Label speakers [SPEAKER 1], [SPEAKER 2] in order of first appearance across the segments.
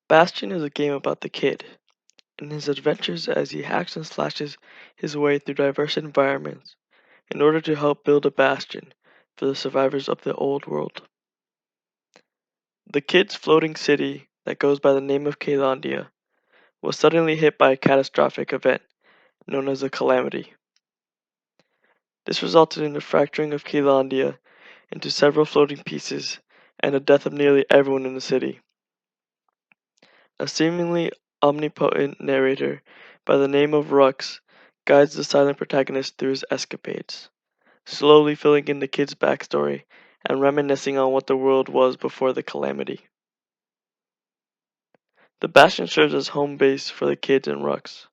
[SPEAKER 1] Bastion is a game about the kid and his adventures as he hacks and slashes his way through diverse environments in order to help build a bastion for the survivors of the old world. The kid's floating city that goes by the name of Caelondia was suddenly hit by a catastrophic event known as a calamity. This resulted in the fracturing of Caelondia into several floating pieces and the death of nearly everyone in the city. A seemingly omnipotent narrator by the name of Rux guides the silent protagonist through his escapades, slowly filling in the kid's backstory and reminiscing on what the world was before the calamity. The Bastion serves as home base for the kids and Rux.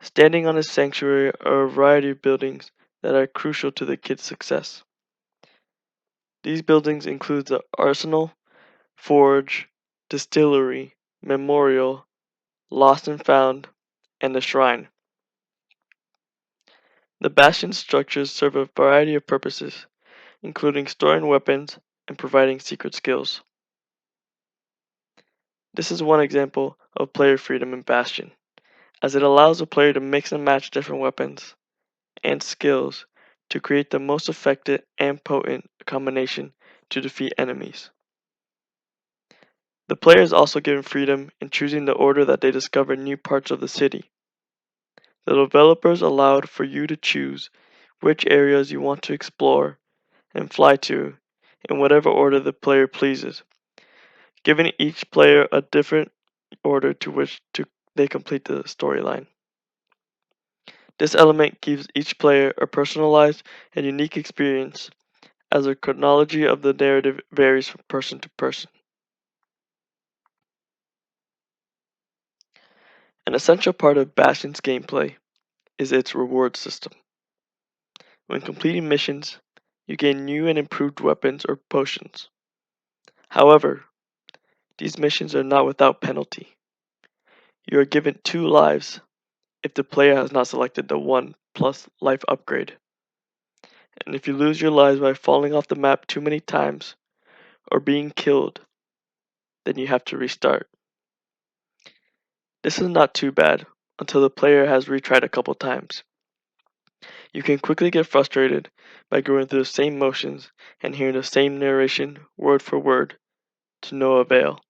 [SPEAKER 1] Standing on his sanctuary are a variety of buildings that are crucial to the kid's success. These buildings include the arsenal, forge, distillery, memorial, lost and found, and the shrine. The Bastion structures serve a variety of purposes, including storing weapons and providing secret skills. This is one example of player freedom in Bastion, as it allows a player to mix and match different weapons and skills to create the most effective and potent combination to defeat enemies. The player is also given freedom in choosing the order that they discover new parts of the city. The developers allowed for you to choose which areas you want to explore and fly to in whatever order the player pleases, giving each player a different order to which they complete the storyline. This element gives each player a personalized and unique experience as the chronology of the narrative varies from person to person. An essential part of Bastion's gameplay is its reward system. When completing missions, you gain new and improved weapons or potions. However, these missions are not without penalty. You are given 2 lives if the player has not selected the 1 plus life upgrade, and if you lose your lives by falling off the map too many times or being killed, then you have to restart. This is not too bad until the player has retried a couple times. You can quickly get frustrated by going through the same motions and hearing the same narration word for word to no avail.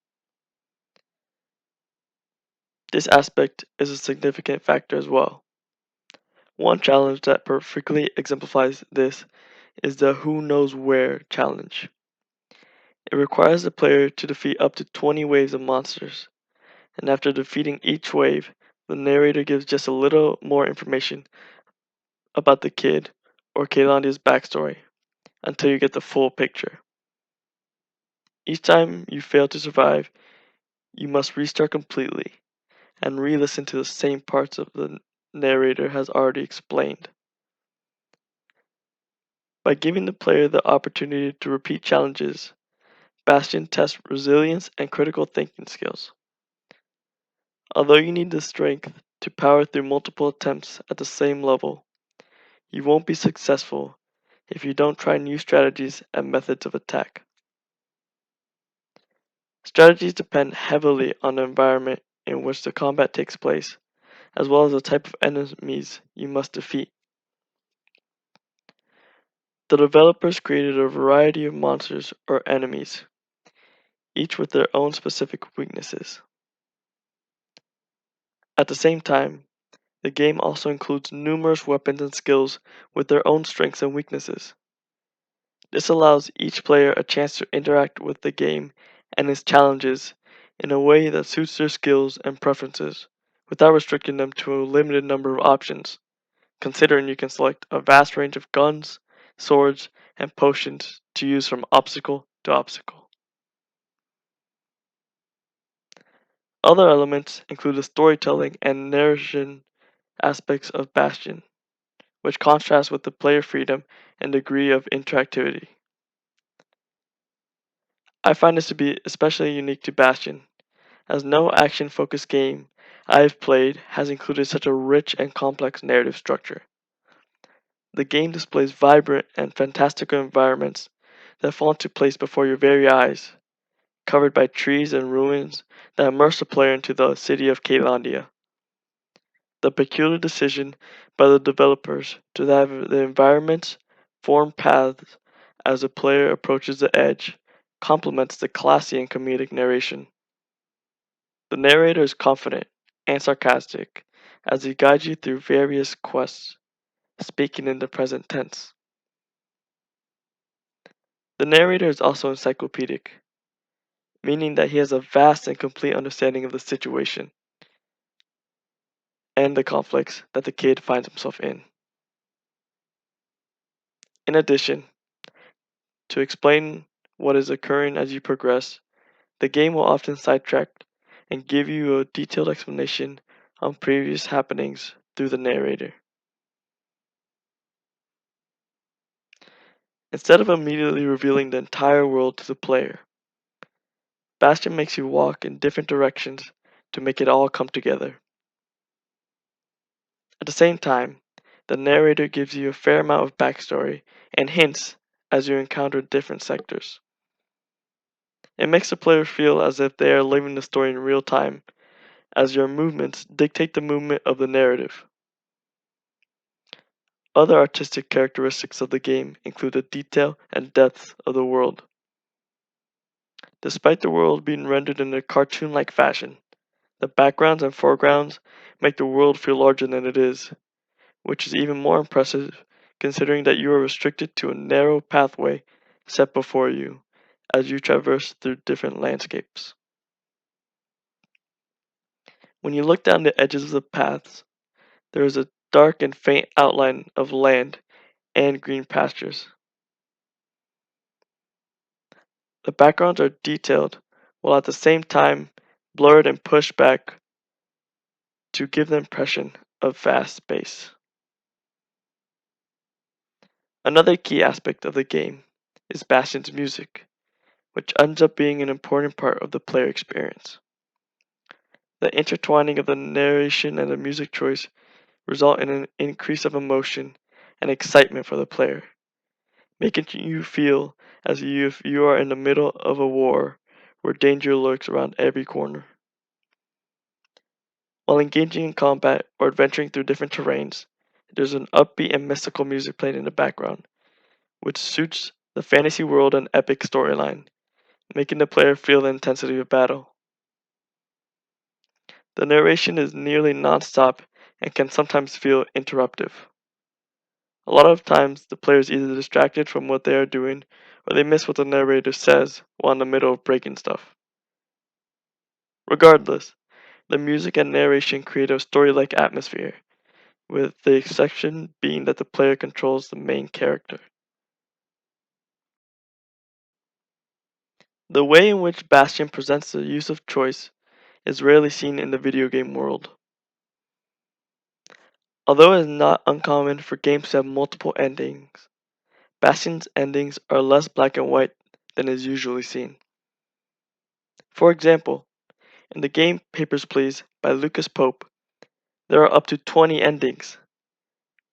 [SPEAKER 1] This aspect is a significant factor as well. One challenge that perfectly exemplifies this is the Who Knows Where challenge. It requires the player to defeat up to 20 waves of monsters, and after defeating each wave, the narrator gives just a little more information about the kid or Caelondia's backstory until you get the full picture. Each time you fail to survive, you must restart completely and re-listen to the same parts of the narrator has already explained. By giving the player the opportunity to repeat challenges, Bastion tests resilience and critical thinking skills. Although you need the strength to power through multiple attempts at the same level, you won't be successful if you don't try new strategies and methods of attack. Strategies depend heavily on the environment in which the combat takes place, as well as the type of enemies you must defeat. The developers created a variety of monsters or enemies, each with their own specific weaknesses. At the same time, the game also includes numerous weapons and skills with their own strengths and weaknesses. This allows each player a chance to interact with the game and its challenges in a way that suits their skills and preferences, without restricting them to a limited number of options, considering you can select a vast range of guns, swords, and potions to use from obstacle to obstacle. Other elements include the storytelling and narration aspects of Bastion, which contrast with the player freedom and degree of interactivity. I find this to be especially unique to Bastion, as no action-focused game I have played has included such a rich and complex narrative structure. The game displays vibrant and fantastical environments that fall into place before your very eyes, covered by trees and ruins that immerse the player into the city of Caelondia. The peculiar decision by the developers to have the environments form paths as the player approaches the edge complements the classy and comedic narration. The narrator is confident and sarcastic as he guides you through various quests, speaking in the present tense. The narrator is also encyclopedic, meaning that he has a vast and complete understanding of the situation and the conflicts that the kid finds himself in. In addition, to explain what is occurring as you progress, the game will often sidetrack and give you a detailed explanation on previous happenings through the narrator. Instead of immediately revealing the entire world to the player, Bastion makes you walk in different directions to make it all come together. At the same time, the narrator gives you a fair amount of backstory and hints as you encounter different sectors. It makes the player feel as if they are living the story in real time, as your movements dictate the movement of the narrative. Other artistic characteristics of the game include the detail and depth of the world. Despite the world being rendered in a cartoon-like fashion, the backgrounds and foregrounds make the world feel larger than it is, which is even more impressive considering that you are restricted to a narrow pathway set before you as you traverse through different landscapes. When you look down the edges of the paths, there is a dark and faint outline of land and green pastures. The backgrounds are detailed while at the same time blurred and pushed back to give the impression of vast space. Another key aspect of the game is Bastion's music, which ends up being an important part of the player experience. The intertwining of the narration and the music choice result in an increase of emotion and excitement for the player, making you feel as if you are in the middle of a war where danger lurks around every corner. While engaging in combat or adventuring through different terrains, there's an upbeat and mystical music playing in the background, which suits the fantasy world and epic storyline, making the player feel the intensity of battle. The narration is nearly non-stop and can sometimes feel interruptive. A lot of times, the player is either distracted from what they are doing or they miss what the narrator says while in the middle of breaking stuff. Regardless, the music and narration create a story-like atmosphere, with the exception being that the player controls the main character. The way in which Bastion presents the use of choice is rarely seen in the video game world. Although it is not uncommon for games to have multiple endings, Bastion's endings are less black and white than is usually seen. For example, in the game Papers, Please by Lucas Pope, there are up to 20 endings.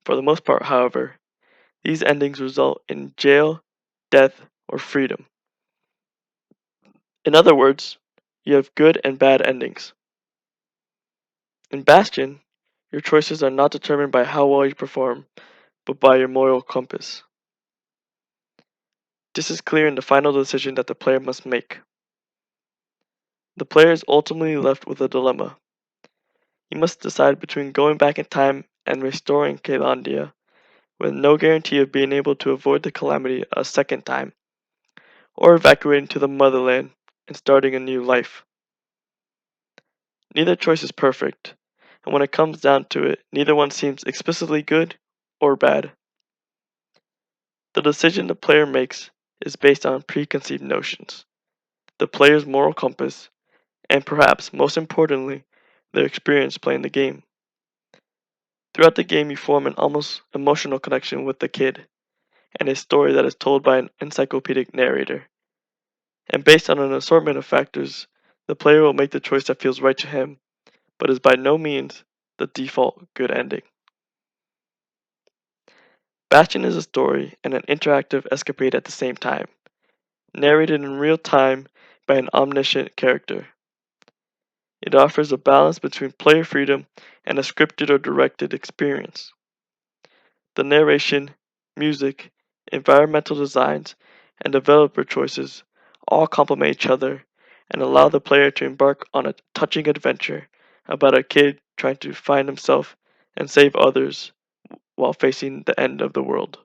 [SPEAKER 1] For the most part, however, these endings result in jail, death, or freedom. In other words, you have good and bad endings. In Bastion, your choices are not determined by how well you perform, but by your moral compass. This is clear in the final decision that the player must make. The player is ultimately left with a dilemma. He must decide between going back in time and restoring Caelondia, with no guarantee of being able to avoid the calamity a second time, or evacuating to the motherland and starting a new life. Neither choice is perfect, and when it comes down to it, neither one seems explicitly good or bad. The decision the player makes is based on preconceived notions, the player's moral compass, and perhaps most importantly, their experience playing the game. Throughout the game, you form an almost emotional connection with the kid and a story that is told by an encyclopedic narrator. And based on an assortment of factors, the player will make the choice that feels right to him, but is by no means the default good ending. Bastion is a story and an interactive escapade at the same time, narrated in real time, by an omniscient character. It offers a balance between player freedom and a scripted or directed experience. The narration, music, environmental designs, and developer choices all complement each other and allow the player to embark on a touching adventure about a kid trying to find himself and save others while facing the end of the world.